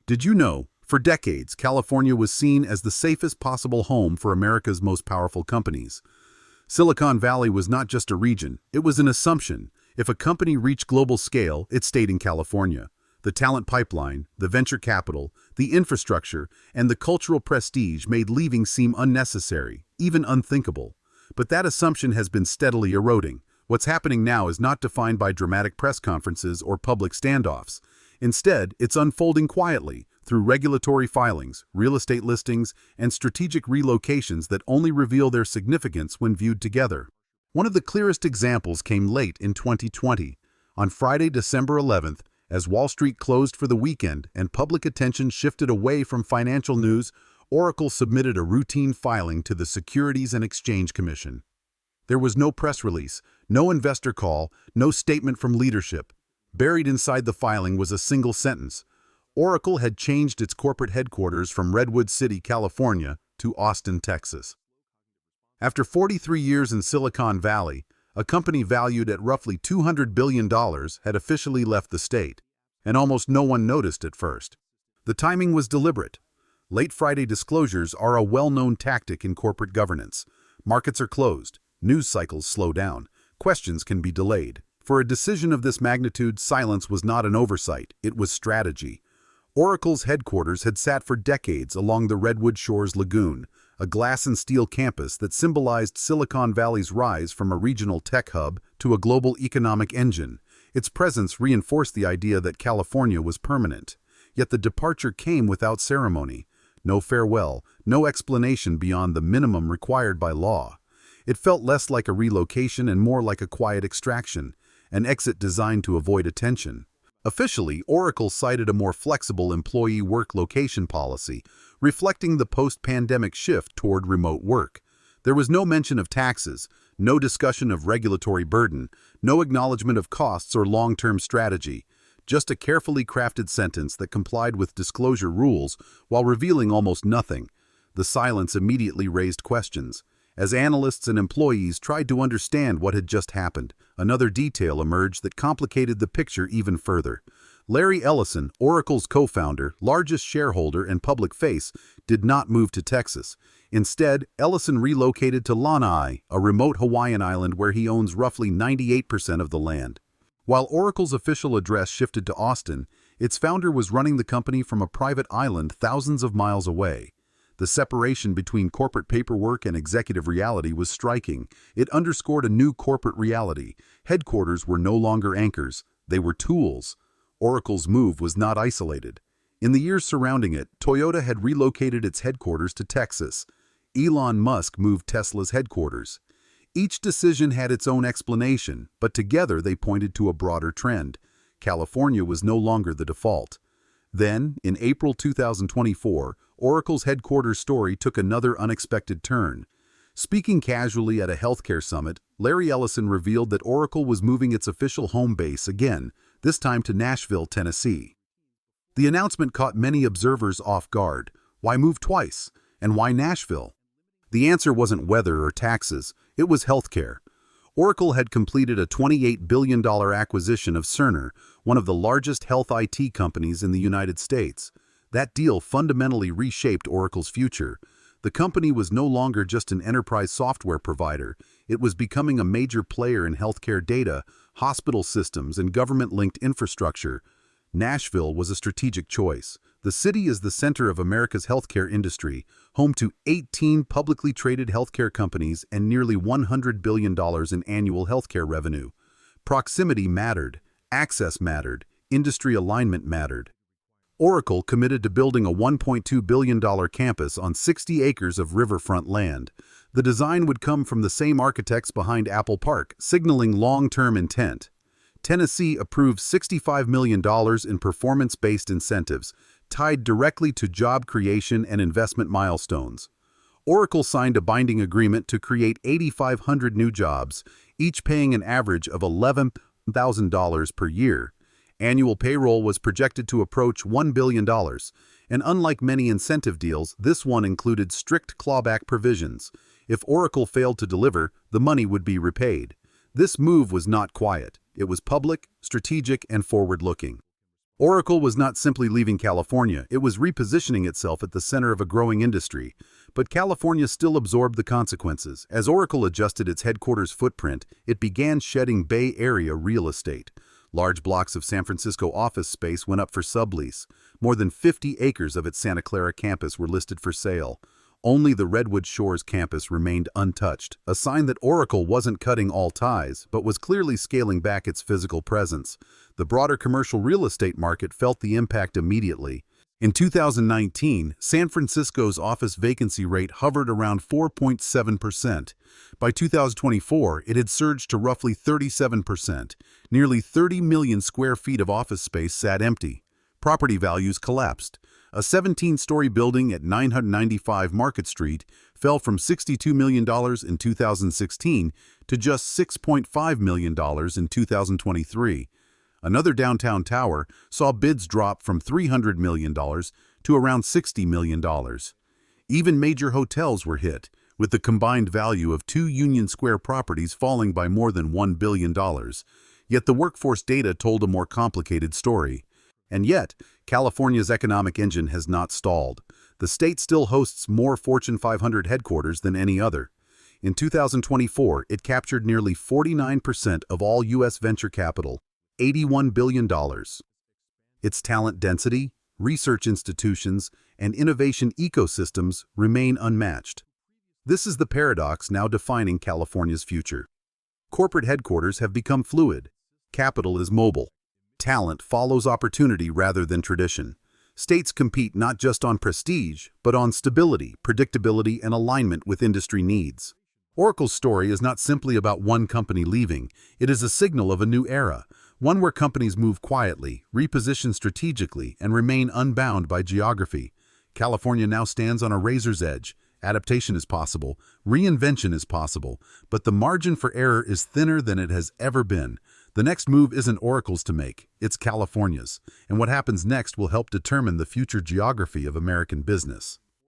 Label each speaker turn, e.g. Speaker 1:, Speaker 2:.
Speaker 1: Did you know, for decades, California was seen as the safest possible home for America's most powerful companies? Silicon Valley was not just a region, it was an assumption. If a company reached global scale, it stayed in California. The talent pipeline, the venture capital, the infrastructure, and the cultural prestige made leaving seem unnecessary, even unthinkable. But that assumption has been steadily eroding. What's happening now is not defined by dramatic press conferences or public standoffs. Instead, it's unfolding quietly through regulatory filings, real estate listings, and strategic relocations that only reveal their significance when viewed together. One of the clearest examples came late in 2020. On Friday, December 11th, as Wall Street closed for the weekend and public attention shifted away from financial news, Oracle submitted a routine filing to the Securities and Exchange Commission. There was no press release, no investor call, no statement from leadership. Buried inside the filing was a single sentence. Oracle had changed its corporate headquarters from Redwood City, California, to Austin, Texas. After 43 years in Silicon Valley, a company valued at roughly $200 billion had officially left the state, and almost no one noticed at first. The timing was deliberate. Late Friday disclosures are a well-known tactic in corporate governance. Markets are closed, news cycles slow down, questions can be delayed. For a decision of this magnitude, silence was not an oversight, it was strategy. Oracle's headquarters had sat for decades along the Redwood Shores Lagoon, a glass and steel campus that symbolized Silicon Valley's rise from a regional tech hub to a global economic engine. Its presence reinforced the idea that California was permanent. Yet the departure came without ceremony. No farewell, no explanation beyond the minimum required by law. It felt less like a relocation and more like a quiet extraction, an exit designed to avoid attention. Officially, Oracle cited a more flexible employee work location policy, reflecting the post-pandemic shift toward remote work. There was no mention of taxes, no discussion of regulatory burden, no acknowledgement of costs or long-term strategy, just a carefully crafted sentence that complied with disclosure rules while revealing almost nothing. The silence immediately raised questions. As analysts and employees tried to understand what had just happened, another detail emerged that complicated the picture even further. Larry Ellison, Oracle's co-founder, largest shareholder and public face, did not move to Texas. Instead, Ellison relocated to Lanai, a remote Hawaiian island where he owns roughly 98% of the land. While Oracle's official address shifted to Austin, its founder was running the company from a private island thousands of miles away. The separation between corporate paperwork and executive reality was striking. It underscored a new corporate reality. Headquarters were no longer anchors, they were tools. Oracle's move was not isolated. In the years surrounding it, Toyota had relocated its headquarters to Texas. Elon Musk moved Tesla's headquarters. Each decision had its own explanation, but together they pointed to a broader trend. California was no longer the default. Then, in April 2024, Oracle's headquarters story took another unexpected turn. Speaking casually at a healthcare summit, Larry Ellison revealed that Oracle was moving its official home base again, this time to Nashville, Tennessee. The announcement caught many observers off guard. Why move twice? And why Nashville? The answer wasn't weather or taxes, it was healthcare. Oracle had completed a $28 billion acquisition of Cerner, one of the largest health IT companies in the United States. That deal fundamentally reshaped Oracle's future. The company was no longer just an enterprise software provider. It was becoming a major player in healthcare data, hospital systems, and government-linked infrastructure. Nashville was a strategic choice. The city is the center of America's healthcare industry, home to 18 publicly traded healthcare companies and nearly $100 billion in annual healthcare revenue. Proximity mattered, access mattered, industry alignment mattered. Oracle committed to building a $1.2 billion campus on 60 acres of riverfront land. The design would come from the same architects behind Apple Park, signaling long-term intent. Tennessee approved $65 million in performance-based incentives, tied directly to job creation and investment milestones. Oracle signed a binding agreement to create 8,500 new jobs, each paying an average of $11,000 per year. Annual payroll was projected to approach $1 billion, and unlike many incentive deals, this one included strict clawback provisions. If Oracle failed to deliver, the money would be repaid. This move was not quiet. It was public, strategic, and forward-looking. Oracle was not simply leaving California, it was repositioning itself at the center of a growing industry. But California still absorbed the consequences. As Oracle adjusted its headquarters footprint, it began shedding Bay Area real estate. Large blocks of San Francisco office space went up for sublease. More than 50 acres of its Santa Clara campus were listed for sale. Only the Redwood Shores campus remained untouched, a sign that Oracle wasn't cutting all ties, but was clearly scaling back its physical presence. The broader commercial real estate market felt the impact immediately. In 2019, San Francisco's office vacancy rate hovered around 4.7%. By 2024, it had surged to roughly 37%. Nearly 30 million square feet of office space sat empty. Property values collapsed. A 17-story building at 995 Market Street fell from $62 million in 2016 to just $6.5 million in 2023. Another downtown tower saw bids drop from $300 million to around $60 million. Even major hotels were hit, with the combined value of two Union Square properties falling by more than $1 billion. Yet the workforce data told a more complicated story. And yet, California's economic engine has not stalled. The state still hosts more Fortune 500 headquarters than any other. In 2024, it captured nearly 49% of all U.S. venture capital, $81 billion. Its talent density, research institutions, and innovation ecosystems remain unmatched. This is the paradox now defining California's future. Corporate headquarters have become fluid. Capital is mobile. Talent follows opportunity rather than tradition. States compete not just on prestige, but on stability, predictability, and alignment with industry needs. Oracle's story is not simply about one company leaving. It is a signal of a new era, one where companies move quietly, reposition strategically, and remain unbound by geography. California now stands on a razor's edge. Adaptation is possible, reinvention is possible, but the margin for error is thinner than it has ever been. The next move isn't Oracle's to make, it's California's, and what happens next will help determine the future geography of American business.